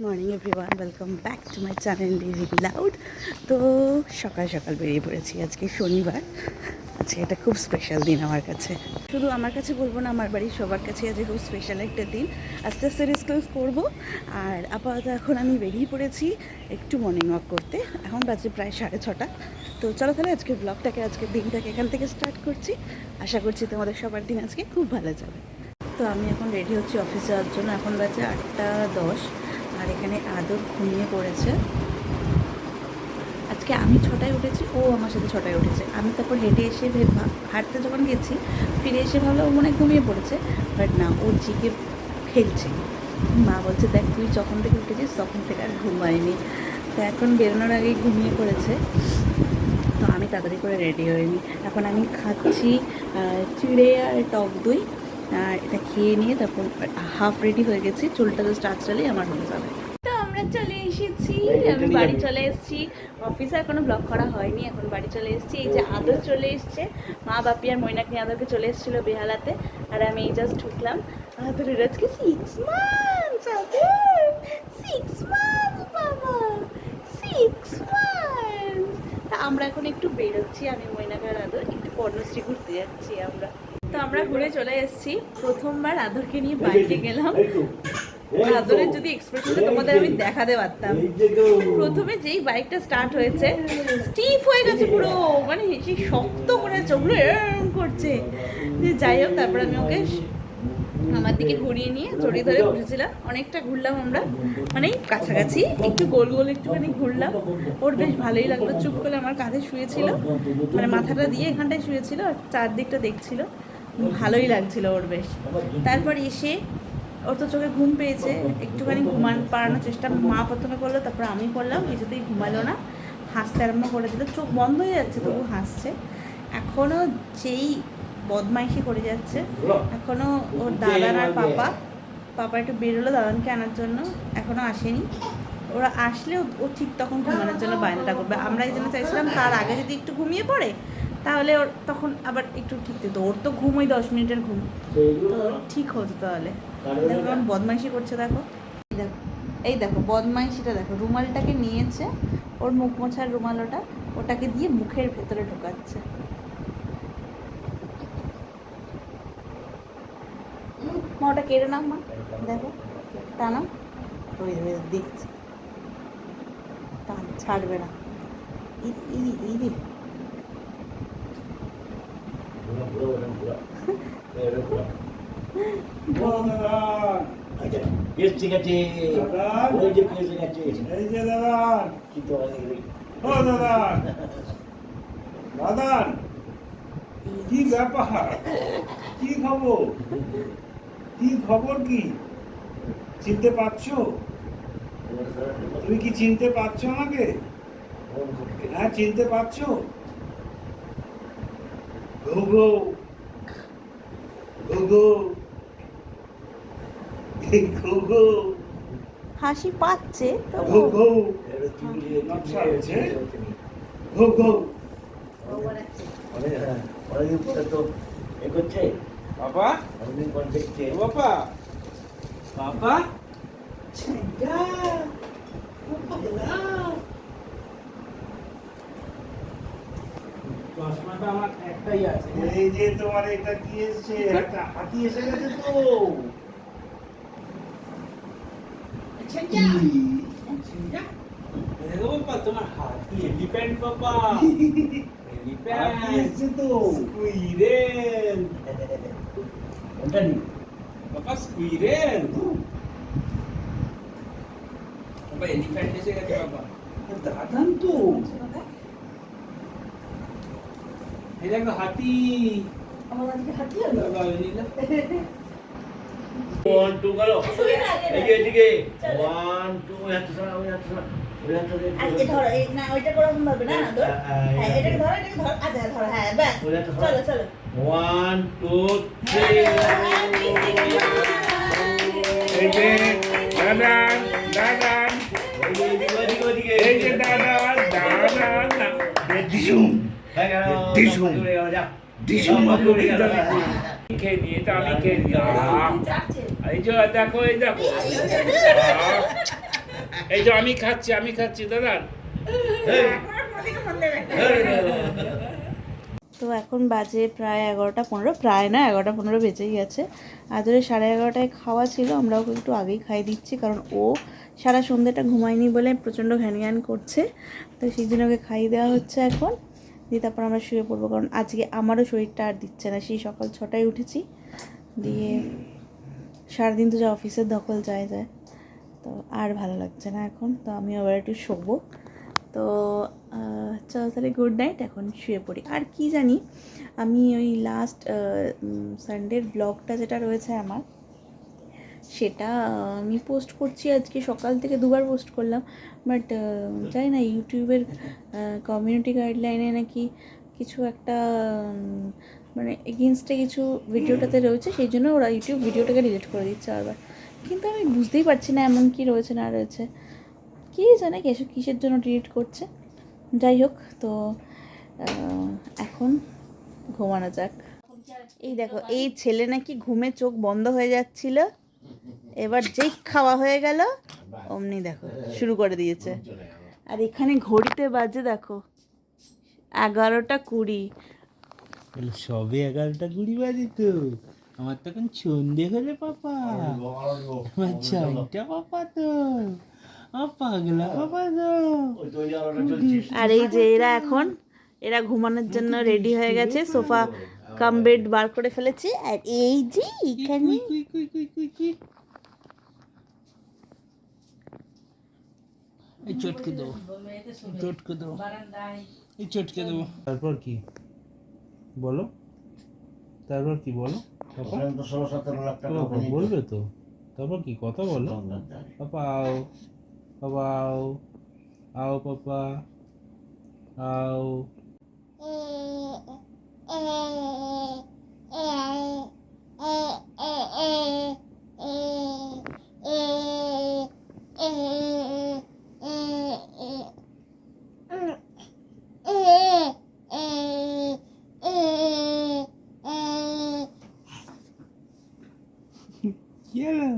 Morning everyone, welcome back to my channel living loud. তো সকাল সকাল বেরিয়ে পড়েছি। আজকে শনিবার। আজকে এটা খুব স্পেশাল দিন আমার কাছে। শুধু আমার কাছে বলবো না, আমার বাড়ির সবার কাছে আজকে খুব স্পেশাল একটা দিন। আস্তে আস্তে ডিসকাস করবো। আর আপাতত এখন আমি বেরিয়ে পড়েছি একটু মর্নিং ওয়াক করতে। এখন বাজে প্রায় 6:30। তো চলো তাহলে আজকের ব্লগটাকে, আজকের দিনটাকে এখান থেকে স্টার্ট করছি। আশা করছি তোমাদের সবার দিন আজকে খুব ভালো যাবে। তো আমি এখন রেডি হচ্ছি অফিসে যাওয়ার জন্য। এখন বাজে 8:10। আর এখানে আদর ঘুমিয়ে পড়েছে। আজকে আমি 6টায় উঠেছি, ও আমার সাথে 6টায় উঠেছে। আমি তারপর হেঁটে এসে হাঁটতে যখন গেছি, ফিরে এসে ভালো ও মনে হয় ঘুমিয়ে পড়েছে। বাট না, ও জিকে খেলছে। মা বলছে, দেখ তুই যখন থেকে উঠেছিস তখন থেকে আর ঘুমায়নি। তো এখন বেরোনোর আগেই ঘুমিয়ে পড়েছে। তো আমি তাড়াতাড়ি করে রেডি হইনি। এখন আমি খাচ্ছি চিড়ে আর টক দই। এটা খেয়ে নিয়ে তারপর হাফ রেডি হয়ে গেছি। চুলটা জাস্ট আঁচড়ালেই আমার হয়ে যাবে। তো আমরা চলে এসেছি, আমি বাড়ি চলে এসেছি। অফিসে এখনো ব্লগ করা হয়নি, এখন বাড়ি চলে এসেছি। এই যে আদর চলে এসছে, মা বাপি আর মৈনাক নিয়ে আদরকে চলে এসেছিলো বেহালাতে। আর আমি এই জাস্ট ঢুকলাম। আদরের আজকে 6 months। আদর 6 months বাবা, 6 months। তা আমরা এখন একটু বেরোচ্ছি, আমি মৈনাক আর আদর একটু কর্ণশ্রী ঘুরতে যাচ্ছি আমরা। তো আমরা ঘুরে চলে এসেছি। প্রথমবার আদরকে নিয়ে বাইকে গেলাম। আদরের যদি এক্সপ্রেশনটা তোমাদের আমি দেখাতে পারতাম। প্রথমে যেই বাইকটা স্টার্ট হয়েছে, স্টিফ হয়ে গেছে পুরো, মানে সেই শক্ত করে চোখগুলো এরম করছে। যাই হোক, তারপর আমি ওকে আমার দিকে ঘুরিয়ে নিয়ে জড়িয়ে ধরে বসেছিলাম। অনেকটা ঘুরলাম আমরা, মানে কাছাকাছি একটু গোল গোল একটুখানি ঘুরলাম। ওর বেশ ভালোই লাগলো। চুপ করে আমার কাঁধে শুয়েছিল, মানে মাথাটা দিয়ে এখানটায় শুয়েছিল আর চারদিকটা দেখছিল। ভালোই লাগছিল ওর বেশ। তারপর এসে ওর তো চোখে ঘুম পেয়েছে, একটুখানি পাড়ানোর চেষ্টা মা প্রথমে করলো, তারপর আমি করলাম। কিছুতেই ঘুমালো না, হাসতে আরম্ভ করে দিল। চোখ বন্ধ হয়ে যাচ্ছে তবু হাসছে। এখনও যেই বদমাইশি করে যাচ্ছে। এখনও ওর দাদার আর পাপা একটু বেরোলো দাদানকে আনার জন্য, এখনও আসেনি। ওরা আসলে ও ঠিক তখন ঘুমানোর জন্য বায়নাটা করবে। আমরা এই জন্য চাইছিলাম তার আগে যদি একটু ঘুমিয়ে পড়ে, তাহলে ওর তখন আবার একটু ঠিক হতো। ওর তো ঘুম ওই 10 মিনিটের ঘুম, তো ঠিক হতো তাহলে। দেখো কেমন বদমাইশি করছে, দেখো দেখো, এই দেখো বদমাইশিটা দেখো। রুমালটাকে নিয়েছে, ওর মুখ মোছার রুমাল, ওটাকে দিয়ে মুখের ভেতরে ঢোকাচ্ছে। মা ওটা কেড়ে নাও, মা দেখো টানা, ওই দেখছে, ছাড়বে না। ঠিক আছে, ওই যে কেসে গেছে, এই যে দাদা কি তো ও দাদা, দাদা কি ব্যাপার, কি খবর, কি খবর, কি চিনতে পারছো? তুমি কি চিনতে পারছো আমাকে? হ্যাঁ, চিনতে পারছো? ঘুঘু ঘুঘু ঘুঘু হাসি পাচ্ছে তবু ঘুঘু নকশা আছে, ঘুঘু অনেকদিন তো এ করছে বাবা, অনেকদিন পর দেখছে বাবা, বাবা চশমাটা আমার একটাই আছে। এই যে তোমার এটা কি এসছে, একটা হাতি এসে গেছে তো। দেখো বাবা, তোমার হাতি এলিফ্যান্ট বাবা, এলিফ্যান্ট এসছে তো, স্কুইরেল। ওটা নি বাবা, স্কুইরেল বাবা, এলিফ্যান্ট এসে গেছে বাবা। দাদান তো, এই দেখো হাতি। আমার আজকে হাতি হলো বাবা, নিলা 1 2 গেল। এদিকে 1 2 এত সারা, ওই এত সারা, ওই এত সারা। আজকে ধরো এই না, ওইটা করে এরকম ধরবে না ধর। হ্যাঁ, এটাকে ধরো, এটাকে ধরো। আচ্ছা ধরো, হ্যাঁ ব্যাস, চলো চলো। 1 2 3। এই যে দাদান, দাদান, ওদিকে এই যে দাদান, দাদান দিশুম দিশুম দিশুম খেয়ে নিয়ে তো আমি খেয়ে দিলাম। এই যে দেখো, এই দেখো এই তো আমি খাচ্ছি দাদা। তো এখন বাজে প্রায় 11:15, প্রায় না 11:15 বেজেই গেছে। আদরে 11:30টায় খাওয়া ছিল, আমরা ওকে একটু আগেই খাইয়ে দিচ্ছি, কারণ ও সারা সন্ধ্যেটা ঘুমায়নি বলে প্রচণ্ড ঘ্যান করছে। তো সেই জন্য ওকে খাইয়ে দেওয়া হচ্ছে এখন, দিয়ে তারপর আমরা শুয়ে পড়বো, কারণ আজকে আমারও শরীরটা আর দিচ্ছে না। সেই সকাল 6টায় উঠেছি, দিয়ে সারাদিন তো যা অফিসের ধকল যায়, তো আর ভালো লাগছে না এখন। তো আমি আবার একটু শোবো। তো চলো তাহলে গুড নাইট, এখন শুয়ে পড়ি। আর কি জানি, আমি ওই লাস্ট সানডের ব্লগটা যেটা রয়েছে আমার, সেটা আমি পোস্ট করছি আজকে সকাল থেকে 2বার পোস্ট করলাম, বাট জানি না ইউটিউবের কমিউনিটি গাইডলাইনে নাকি কিছু একটা মানে এগেনস্টে কিছু ভিডিওটাতে রয়েছে, সেই জন্য ওরা ইউটিউব ভিডিওটাকে ডিলিট করে দিচ্ছে আবার। কিন্তু আমি বুঝতেই পারছি না এমন কি রয়েছে না রয়েছে, কে জানে কিসের জন্য ডিলিট করছে। যাই হোক, তো এখন ঘুমানো যাক। এই দেখো, এই ছেলে নাকি ঘুমে চোখ বন্ধ হয়ে যাচ্ছিল, এবার যেই খাওয়া হয়ে গেল অমনি দেখো শুরু করে দিয়েছে। আর এখানে ঘড়িতে বাজে দেখো 11:20। সবে 11:20 বাজে তো, আমার তখন সন্ধে হলে পাপা, আমার চাইটা পাপা তো, আমার পাগলা পাপা তো। আর এই যে এরা ঘুমানোর জন্য রেডি হয়ে গেছে, সোফা কাম বেড বার করে ফেলেছি। আর এই যে এখানে এই চটকে দেবো, এই চটকে দেবো। তারপর কি বলো, তারপর কি বলো পাপা? 16-17 লাখ টাকা পাপা বলবে তো, তারপর কি কথা বলো? পাপা আও, পাপা আও, আও পাপা আও। কি হলো?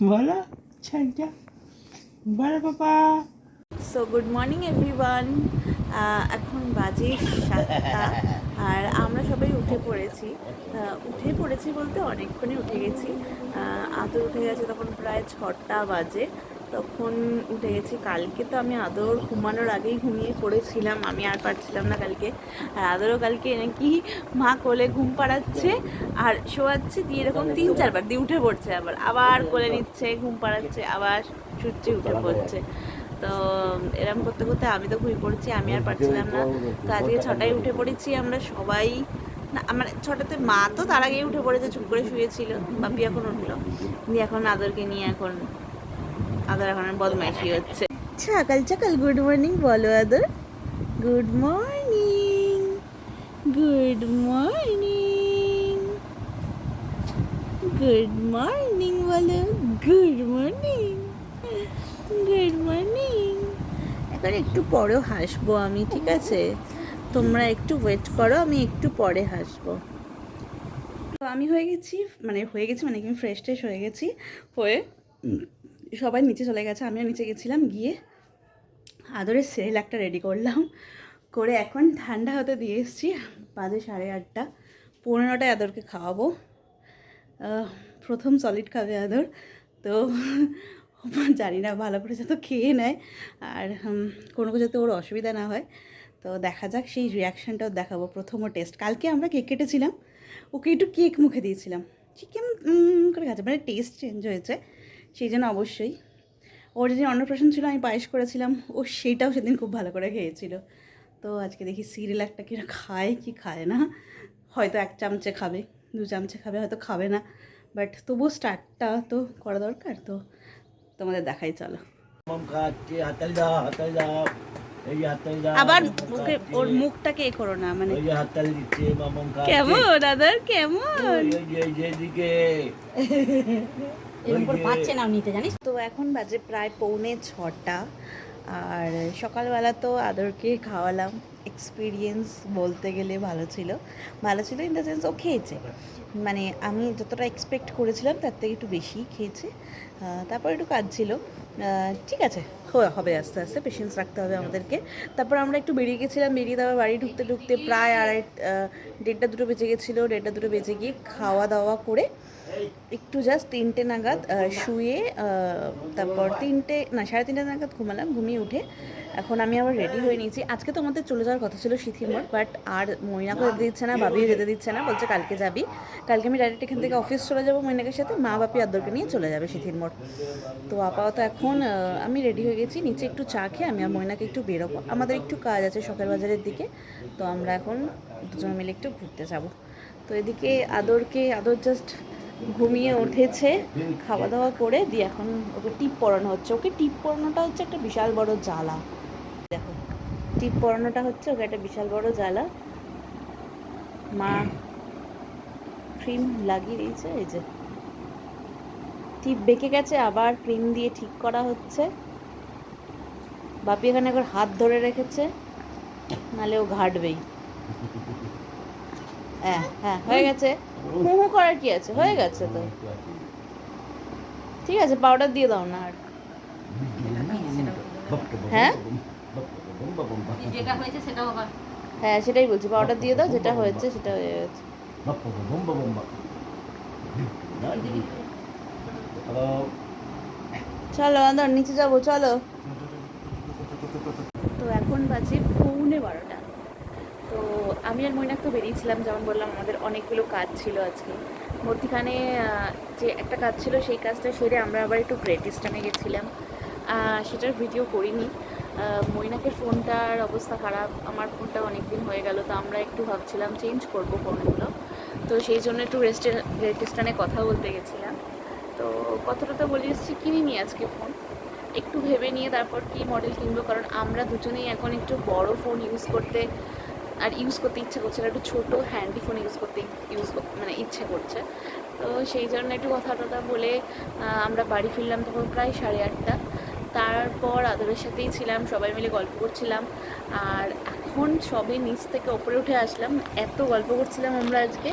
বলো ছাইটা, বলো papa. So good morning everyone. এখন বাজে 7টা, আর আমরা সবাই উঠে পড়েছি বলতে অনেকক্ষণই উঠে গেছি। আদর উঠে গেছে তখন প্রায় 6টা বাজে, তখন উঠে গেছি। কালকে তো আমি আদর ঘুমানোর আগেই ঘুমিয়ে পড়েছিলাম, আমি আর পারছিলাম না কালকে। আর আদরও কালকে নাকি মা কোলে ঘুম পাড়াচ্ছে আর শোয়াচ্ছে, দিয়ে এরকম 3-4 বার দিয়ে উঠে পড়ছে, আবার কোলে নিচ্ছে, ঘুম পাড়াচ্ছে, আবার ছুটছে, উঠে পড়ছে। তো এরম করতে করতে আমি তো ঘুমিয়ে পড়েছি, আমি আর পারছিলাম না। তো আজকে 6টায় উঠে পড়েছি আমরা সবাই। না মানে 6টাতে মা তো তার আগেই উঠে পড়েছে, চুপ করে শুয়েছিল। বাপি এখন উঠলো, দিয়ে এখন আদরকে নিয়ে আদর এখন বদমাইশি হচ্ছে। সকাল সকাল গুড মর্নিং বলো আদর। Good morning, good morning, good morning বলো, গুড মর্নিং, গুড মর্নিং। এখন একটু পরেও হাসবো আমি, ঠিক আছে? তোমরা একটু ওয়েট করো, আমি একটু পরে হাসবো। তো আমি হয়ে গেছি মানে আমি ফ্রেশ ট্রেশ হয়ে গেছি, হয়ে সবাই নিচে চলে গেছে, আমিও নিচে গেছিলাম, গিয়ে আদরের সেরেলাকটা রেডি করলাম, করে এখন ঠান্ডা হতে দিয়ে এসেছি। বাজে 8:30, 9:15 আদরকে খাওয়াবো। প্রথম সলিড খাবে আদর, তো জানি না ভালো করে যাতে খেয়ে নেয়, আর কোনো কিছুতে ওর অসুবিধা না হয়। তো দেখা যাক, সেই রিয়াকশানটাও দেখাবো। প্রথমও টেস্ট, কালকে আমরা কেক কেটেছিলাম, ওকে একটু কেক মুখে দিয়েছিলাম, ঠিক কেমন করে খাচ্ছে, মানে টেস্ট চেঞ্জ হয়েছে, সেই জন্য অবশ্যই। ওর যেদিন অন্নপ্রাশন ছিল আমি পায়েস করেছিলাম, ও সেইটাও সেদিন খুব ভালো করে খেয়েছিল। তো আজকে দেখি সিরিয়ালটা কিনা খায় কি খায় না, হয়তো 1 চামচে খাবে, 2 চামচে খাবে, হয়তো খাবে না, বাট তবুও স্টার্টটা তো করা দরকার। তো তোমাদের দেখাই, চলো। আবার ওকে, ওর মুখটাকে এ করো না, মানে কেমন দাদার কেমন তো এখন বাজে প্রায় 6:45, আর সকালবেলা তো আদরকে খাওয়ালাম, এক্সপিরিয়েন্স বলতে গেলে ভালো ছিল ইন দ্য সেন্স ও খেয়েছে, মানে আমি যতটা এক্সপেক্ট করেছিলাম তার থেকে একটু বেশিই খেয়েছে। তারপর একটু কাজ ছিল, ঠিক আছে, হবে আস্তে আস্তে, পেশেন্স রাখতে হবে আমাদেরকে। তারপর আমরা একটু বেরিয়ে গেছিলাম, বেরিয়ে তারপর বাড়ি ঢুকতে ঢুকতে প্রায় 1:30 বেজে গেছিলো। 1:30 বেজে গিয়ে খাওয়া দাওয়া করে একটু জাস্ট 3টে নাগাদ শুয়ে তারপর 3:30 নাগাদ ঘুমালাম। ঘুমিয়ে উঠে এখন আমি আবার রেডি হয়ে নিয়েছি। আজকে তো আমাদের চলে যাওয়ার কথা ছিল সিথির মোড়, বাট আর ময়নাকেও যেতে দিচ্ছে না, বাবিও যেতে দিচ্ছে না, বলছে কালকে যাবি। কালকে আমি ডাইরেক্ট এখান থেকে অফিস চলে যাবো ময়নাকের সাথে, মা বাপি আদরকে নিয়ে চলে যাবে সিথির মোড়। তো আপাতত এখন আমি রেডি হয়ে গেছি, নিচে একটু চা খেয়ে আমি আর ময়নাকে একটু বেরোবো, আমাদের একটু কাজ আছে শখের বাজারের দিকে। তো আমরা এখন দুজন মিলে একটু ঘুরতে যাব। তো এদিকে আদর জাস্ট ঘুমিয়ে উঠেছে, খাওয়া দাওয়া করে দিয়ে এখন ওকে টিপ পরানো হচ্ছে। ওকে টিপ পরানোটা হচ্ছে একটা বিশাল বড় জ্বালা। দেখো, টিপ পরানোটা হচ্ছে ওকে একটা বিশাল বড় জ্বালা। মা ক্রিম লাগিয়ে দিয়েছে, এই যে টিপ বেঁকে গেছে, আবার ক্রিম দিয়ে ঠিক করা হচ্ছে। বাপি এখানে একবার হাত ধরে রেখেছে, নাহলে ও ঘাটবেই। হ্যাঁ হ্যাঁ, হয়ে গেছে। হু করার কি আছে, হয়ে গেছে তো, ঠিক আছে, পাউডার দিয়ে দাও না আর। হ্যাঁ যেটা হয়েছে সেটাও আবার হ্যাঁ, সেটাই বলছি, পাউডার দিয়ে দাও, যেটা হয়েছে সেটা হয়ে গেছে। চলো আদর নিচে যাবো, চলো। তো এখন বাজে 11:15। তো আমি আর মৈনাক তো বেরিয়েছিলাম, যেমন বললাম আমাদের অনেকগুলো কাজ ছিল আজকে। মধ্যিখানে যে একটা কাজ ছিল সেই কাজটা সেরে আমরা আবার একটু গ্রেট ইস্টার্নে গেছিলাম, সেটার ভিডিও করিনি। মৈনাকের ফোনটার অবস্থা খারাপ, আমার ফোনটা অনেক দিন হয়ে গেল, তো আমরা একটু ভাবছিলাম চেঞ্জ করবো ফোনগুলো। তো সেই জন্য একটু গ্রেট ইস্টার্নে কথা বলতে গেছিলাম। তো কথাটা তো বলে এসেছি, কিনিনি আজকে ফোন, একটু ভেবে নিয়ে তারপর কি মডেল কিনবো, কারণ আমরা দুজনেই এখন একটু বড় ফোন ইউজ করতে ইচ্ছা করছে না, একটু ছোটো হ্যান্ডি ফোন মানে ইচ্ছে করছে। তো সেই জন্য একটু কথা টথা বলে আমরা বাড়ি ফিরলাম তখন প্রায় 8:30। তারপর আদরের সাথেই ছিলাম, সবাই মিলে গল্প করছিলাম। আর এখন সবে নিচ থেকে ওপরে উঠে আসলাম, এত গল্প করছিলাম আমরা আজকে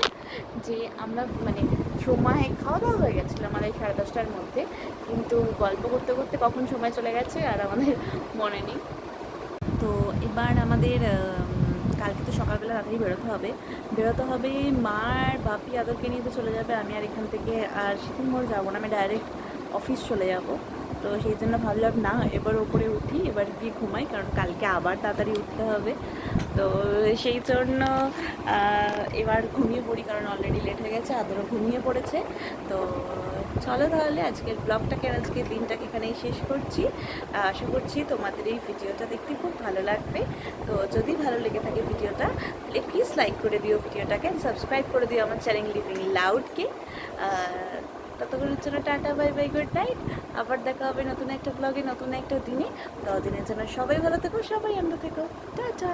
যে আমরা মানে সময় খাওয়া দাওয়া হয়ে গেছিলো আমাদের 10:30টার মধ্যে, কিন্তু গল্প করতে করতে কখন সময় চলে গেছে আর আমাদের মনে নেই। তো এবার আমাদের কালকে তো সকালবেলা তাড়াতাড়ি বেরোতে হবে। মার বাপি আদরকে নিয়ে তো চলে যাবে, আমি আর এখান থেকে আর সিকিম মোড় যাবো না, আমি ডাইরেক্ট অফিস চলে যাব। তো সেই জন্য ভাবলাম না, এবার ওপরে উঠি, এবার গিয়ে ঘুমাই, কারণ কালকে আবার তাড়াতাড়ি উঠতে হবে। তো সেই জন্য এবার ঘুমিয়ে পড়ি, কারণ অলরেডি লেট হয়ে গেছে, আদরও ঘুমিয়ে পড়েছে। তো চলো তাহলে আজকের আজকের দিনটাকে এখানেই শেষ করছি। আশা করছি তোমাদের এই ভিডিওটা দেখতে খুব ভালো লাগবে। তো যদি ভালো লেগে থাকে ভিডিওটা, তাহলে প্লিজ লাইক করে দিও ভিডিওটাকে, সাবস্ক্রাইব করে দিও আমার চ্যানেল লিভিং লাউডকে। ততক্ষণের জন্য tata, bye bye, good night. আবার দেখা হবে নতুন একটা ব্লগে, নতুন একটা দিনে। ততদিনের জন্য সবাই ভালো থেকো, সবাই আমরা থেকো, টাটা।